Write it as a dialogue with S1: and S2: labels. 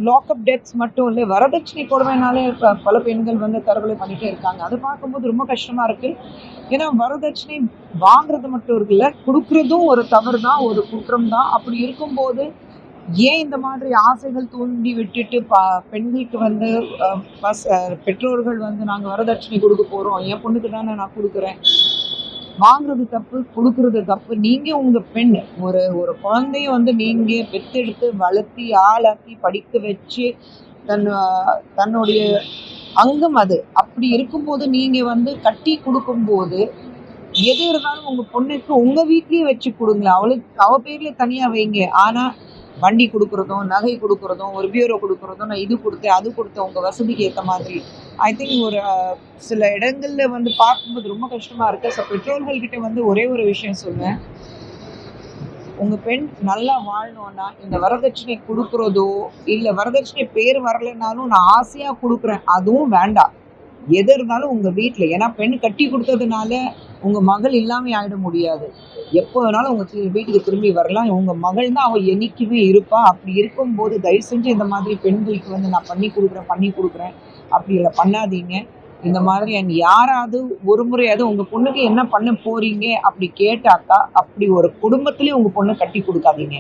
S1: Lockup deaths மட்டும் இல்லை, வரதட்சணை கொடுமைனாலே பல பெண்கள் வந்து தற்கொலை பண்ணிட்டே இருக்காங்க. அதை பார்க்கும்போது ரொம்ப கஷ்டமா இருக்கு. ஏன்னா வரதட்சணை வாங்குறது மட்டும் இருக்குல்ல, கொடுக்கறதும் ஒரு தவறு தான், ஒரு குற்றம் தான். அப்படி இருக்கும்போது ஏன் இந்த மாதிரி ஆசைகள் தூண்டி விட்டுட்டு பெண்களுக்கு வந்து பெற்றோர்கள் வந்து நாங்கள் வரதட்சணை கொடுக்க போகிறோம், என் பொண்ணுக்கு தானே நான் கொடுக்குறேன், வாங்குறது தப்பு, கொடுக்கறது தப்பு. நீங்க உங்க பெண், ஒரு ஒரு குழந்தைய வந்து நீங்க பெத்தெடுத்து வளர்த்தி ஆளாக்கி படிக்க வச்சு தன்னுடைய அங்கம் அது. அப்படி இருக்கும்போது நீங்க வந்து கட்டி கொடுக்கும்போது எது இருந்தாலும் உங்க பொண்ணுக்கு உங்க வீட்லயே வச்சு கொடுங்களேன். அவ பேர்ல தனியா வைங்க. ஆனா வண்டி கொடுக்குறதும், நகை கொடுக்குறதும், ஒரு பியூரோ கொடுக்குறதும், நான் இது கொடுத்தேன் அது கொடுத்தேன் உங்க வசதிக்கு ஏற்ற மாதிரி, ஐ திங்க் ஒரு சில இடங்கள்ல வந்து பார்க்கும்போது ரொம்ப கஷ்டமா இருக்கு. ஸோ பெற்றோர்கள் கிட்ட வந்து ஒரே ஒரு விஷயம் சொல்லுவேன், உங்க பெண் நல்லா வாழணும்னா இந்த வரதட்சணை கொடுக்குறதோ இல்லை வரதட்சணை பேர் வரலைன்னாலும் நான் ஆசையா கொடுக்குறேன் அதுவும் வேண்டாம். எது இருந்தாலும் உங்க வீட்டில், ஏன்னா பெண் கட்டி கொடுத்ததுனால உங்க மகள் இல்லாம ஆயிட முடியாது. எப்போ வேணாலும் உங்க வீட்டுக்கு திரும்பி வரலாம். உங்க மகள் தான் அவள் என்னைக்குமே இருப்பா. அப்படி இருக்கும்போது தயவு செஞ்சு இந்த மாதிரி பெண்களுக்கு வந்து நான் பண்ணி கொடுக்குறேன் அப்படி இல்லை, பண்ணாதீங்க. இந்த மாதிரி யாராவது ஒரு முறையாவது உங்க பொண்ணுக்கு என்ன பண்ண போறீங்க அப்படி கேட்டாக்கா அப்படி ஒரு குடும்பத்திலேயே உங்க பொண்ணு கட்டி கொடுக்காதீங்க.